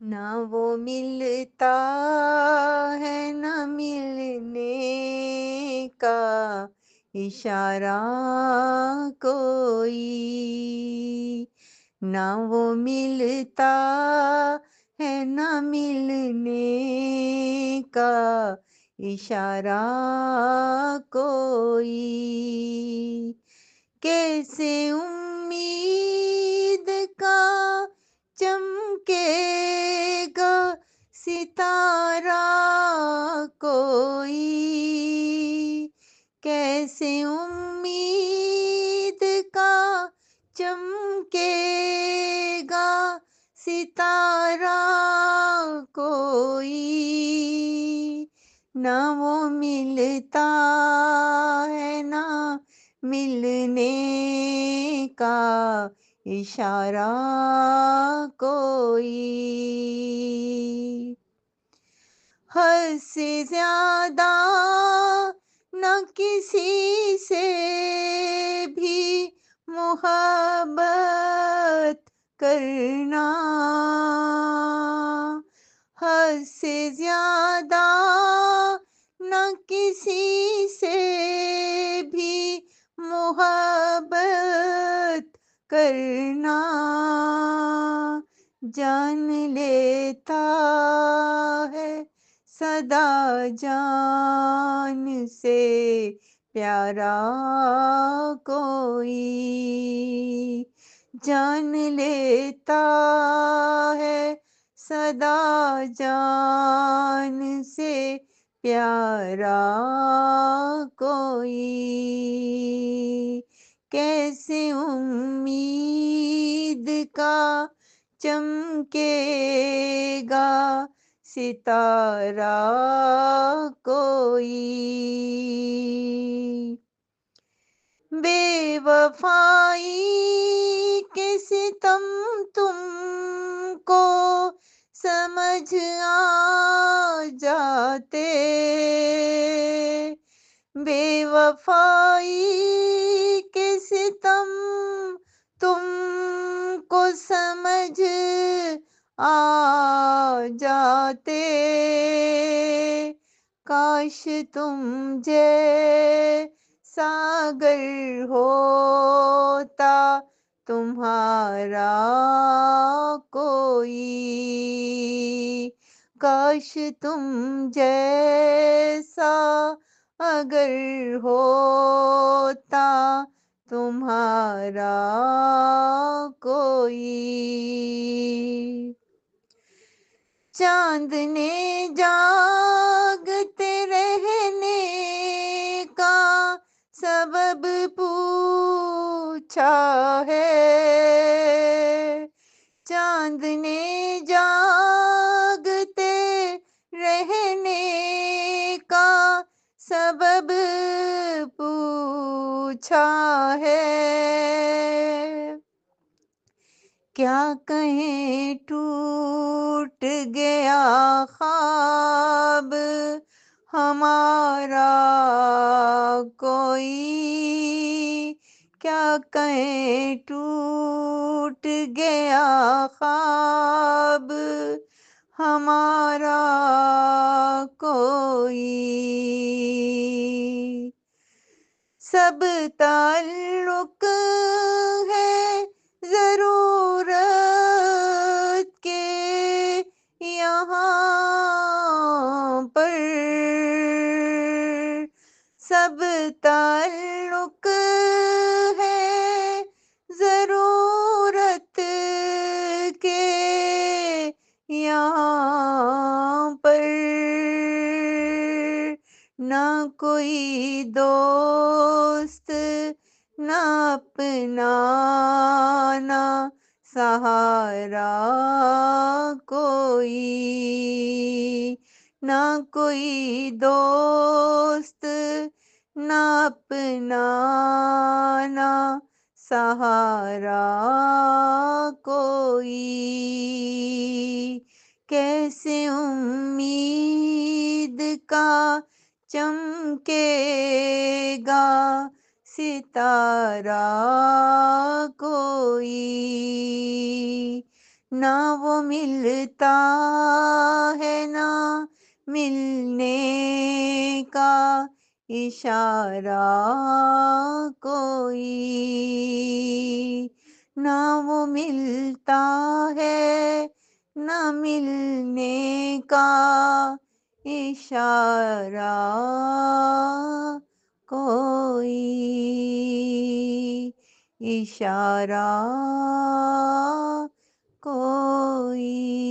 نہ وہ ملتا ہے نہ ملنے کا اشارہ کوئی، نہ وہ ملتا ہے نہ ملنے کا اشارہ کوئی، کیسے امید کا چمکے گا ستارہ کوئی، کیسے امید کا چمکے گا ستارہ کوئی، نہ وہ ملتا ہے نہ ملنے کا اشارہ کوئی، حد سے زیادہ نہ کسی سے بھی محبت کرنا، حد سے زیادہ نہ کسی سے بھی محبت کرنا، جان لیتا ہے صدا جان سے پیارا کوئی، جان لیتا ہے صدا جان سے پیارا کوئی، کیسے امید کا چمکے گا ستارہ کوئی، بے وفائی کے ستم تم کو سمجھ آ جاتے، بے وفائی کے ستم تم کو سمجھ آ جاتے، کاش تم جیسا اگر ہوتا تمہارا کوئی، کاش تم جیسا اگر ہوتا تمہارا کوئی، چاند نے جاگتے رہنے کا سبب پوچھا ہے، چاند نے جاگتے رہنے کا سبب پوچھا ہے، کیا کہیں ٹوٹ گیا خواب ہمارا کوئی، کیا کہیں ٹوٹ گیا خواب ہمارا کوئی، سب تعلق ہے ضرورت کے یہاں پر، سب تعلق ہے ضرورت کے یہاں پر، نہ کوئی دوست نہ اپنا نہ سہارا کوئی، نہ کوئی دوست نہ اپنا نہ سہارا کوئی، کیسے امید کا چمکے گا ستارہ کوئی، نہ وہ ملتا ہے نہ ملنے کا اشارہ کوئی، نہ وہ ملتا ہے نہ ملنے کا اشارہ کوئی، اشارہ کوئی۔